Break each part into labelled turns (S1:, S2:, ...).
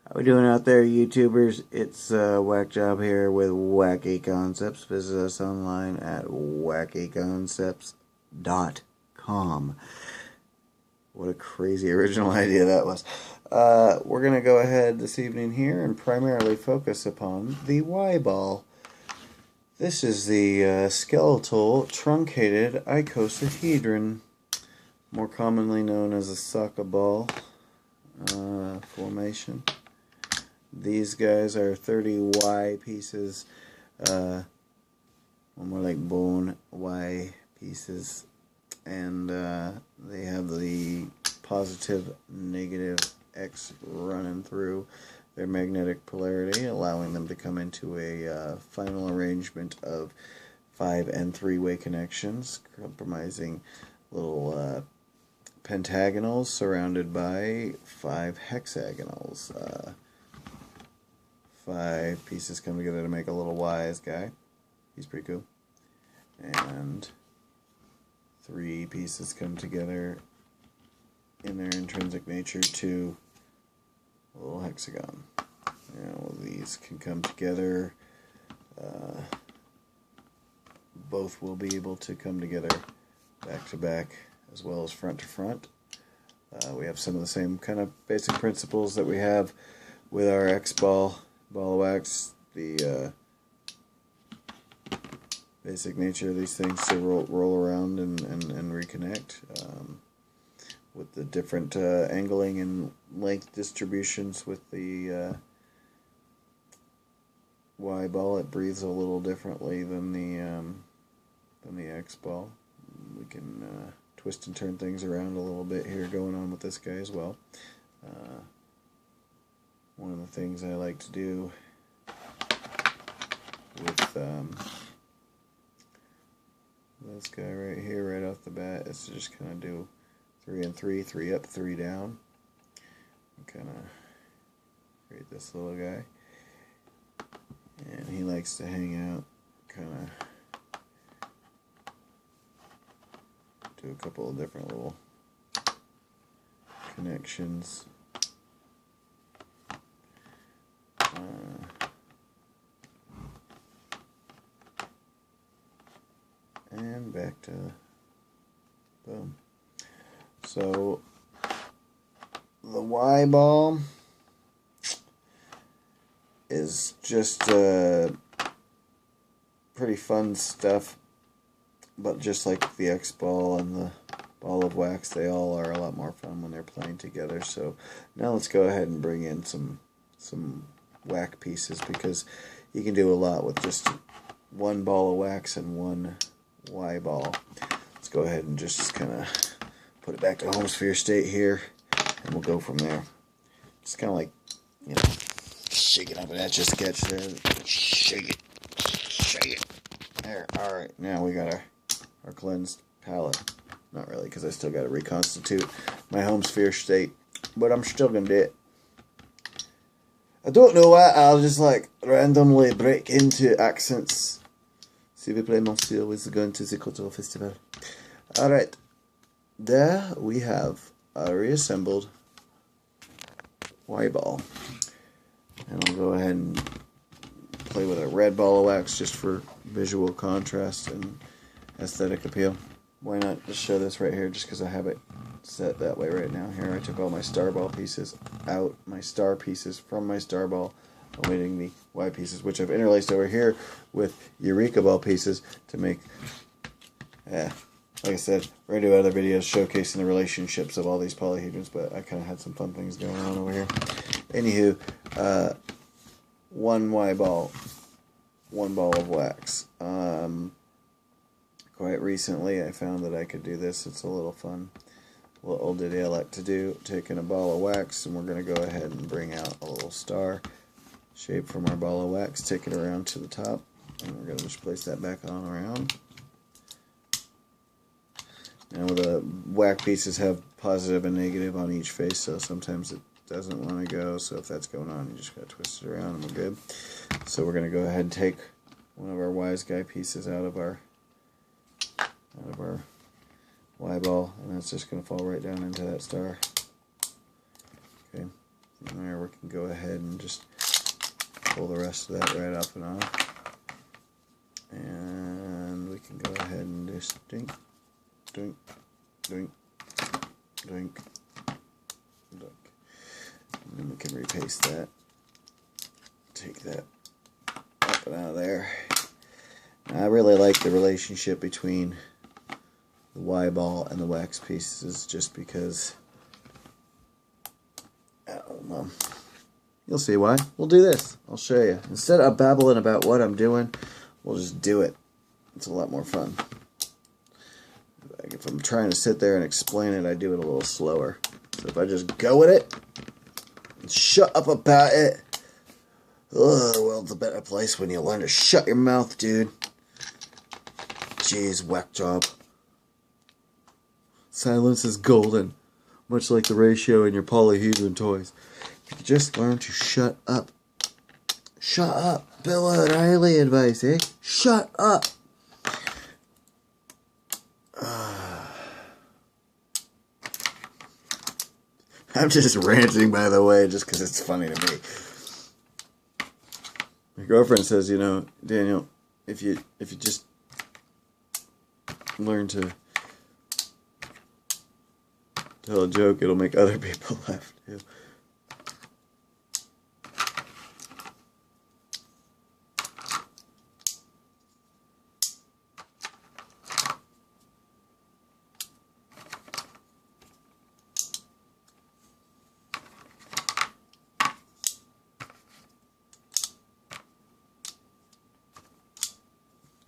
S1: How we doing out there, YouTubers? It's Whack Job here with Wacky Concepts. Visit us online at wackyconcepts.com. What a crazy original idea that was. We're going to go ahead this evening here and primarily focus upon the Y-ball. This is the skeletal truncated icosahedron, more commonly known as a soccer ball formation. These guys are 30 Y pieces, more like bone Y pieces, and they have the positive, negative X running through their magnetic polarity, allowing them to come into a final arrangement of 5 and 3-way connections, comprising little pentagonals surrounded by 5 hexagonals. 5 pieces come together to make a little wise guy. He's pretty cool. And 3 pieces come together in their intrinsic nature to a little hexagon. Now these can come together. Both will be able to come together back to back as well as front to front. We have some of the same kind of basic principles that we have with our X-ball. Ball of wax, the basic nature of these things to roll around and reconnect with the different angling and length distributions with the Y ball. It breathes a little differently than the X ball. We can twist and turn things around a little bit here going on with this guy as well. One of the things I like to do with this guy right here, right off the bat, is to just kind of do 3 and 3, 3 up, 3 down, and kind of create this little guy. And he likes to hang out, kind of do a couple of different little connections. And back to boom. So the Y ball is just pretty fun stuff, but just like the X ball and the ball of wax, they all are a lot more fun when they're playing together. So now let's go ahead and bring in some whack pieces, because you can do a lot with just one ball of wax and one Y ball. Let's go ahead and just kind of put it back to home sphere state here, and we'll go from there. Just kind of like, you know, shaking up an etch a sketch there. Shake it. There. Alright, now we got our cleansed palette. Not really, because I still got to reconstitute my home sphere state, but I'm still going to do it. I don't know why, I'll just like randomly break into accents. S'il vous plaît, monsieur, with going to the cultural festival. Alright, there we have a reassembled Y ball. And I'll go ahead and play with a red ball of wax just for visual contrast and aesthetic appeal. Why not just show this right here, just because I have it set that way right now. Here I took all my star ball pieces out, my star pieces from my star ball, awaiting the Y pieces, which I've interlaced over here with Eureka ball pieces to make, like I said, we're going to do other videos showcasing the relationships of all these polyhedrons, but I kind of had some fun things going on over here. Anywho, one Y ball, one ball of wax. Quite recently I found that I could do this. It's a little fun. What old ditty I like to do, taking a ball of wax, and we're going to go ahead and bring out a little star shape from our ball of wax, take it around to the top, and we're going to just place that back on around. Now the whack pieces have positive and negative on each face, so sometimes it doesn't want to go, so if that's going on, you just got to twist it around and we're good. So we're going to go ahead and take one of our wise guy pieces out of our Y ball, and that's just going to fall right down into that star. Okay, from there we can can go ahead and just pull the rest of that right up and off. And we can go ahead and just dink, dink, dink, dink, dink. And then we can repaste that. Take that up and out of there. Now, I really like the relationship between the Y ball and the wax pieces, just because, I don't know. You'll see why. We'll do this. I'll show you. Instead of babbling about what I'm doing, we'll just do it. It's a lot more fun. Like if I'm trying to sit there and explain it, I do it a little slower. So if I just go with it, and shut up about it. Ugh, the world's a better place when you learn to shut your mouth, dude. Jeez, whack job. Silence is golden, much like the ratio in your polyhedron toys. If you just learn to shut up. Shut up. Bill O'Reilly advice, eh? Shut up. I'm just ranting, by the way, just because it's funny to me. My girlfriend says, you know, Daniel, if you just learn to tell a joke, it'll make other people laugh too.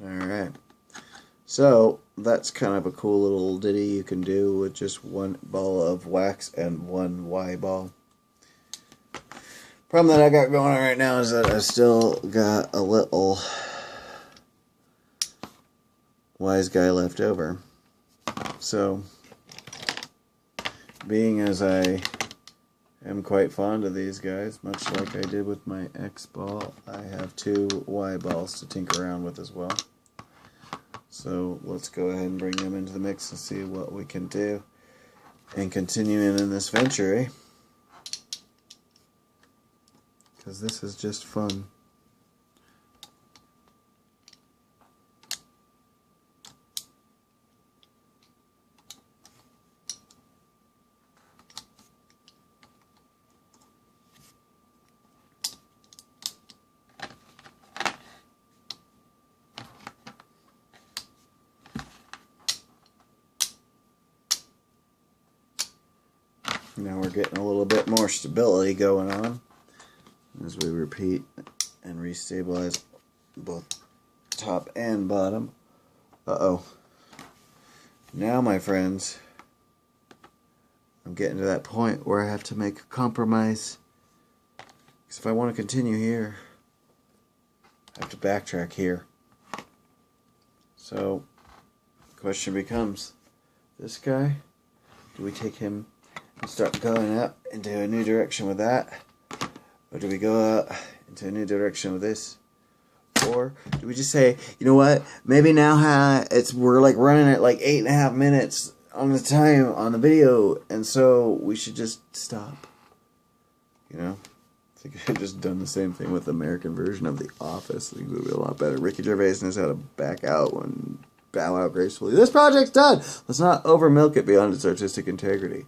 S1: Alright, so that's kind of a cool little ditty you can do with just one ball of wax and one Y ball. Problem that I got going on right now is that I still got a little wise guy left over. So, being as I am quite fond of these guys, much like I did with my X ball, I have two Y balls to tinker around with as well. So let's go ahead and bring them into the mix and see what we can do and continuing in this venture, eh? Because this is just fun. Now we're getting a little bit more stability going on as we repeat and restabilize both top and bottom. Uh-oh. Now, my friends, I'm getting to that point where I have to make a compromise. Because if I want to continue here, I have to backtrack here. So, the question becomes, this guy, do we take him and start going up into a new direction with that? Or do we go up into a new direction with this? Or do we just say, you know what, maybe now we're like running at like 8.5 minutes on the time on the video, and so we should just stop. You know? I think I've just done the same thing with the American version of The Office. I think it would be a lot better. Ricky Gervais knows how to back out and bow out gracefully. This project's done! Let's not over milk it beyond its artistic integrity.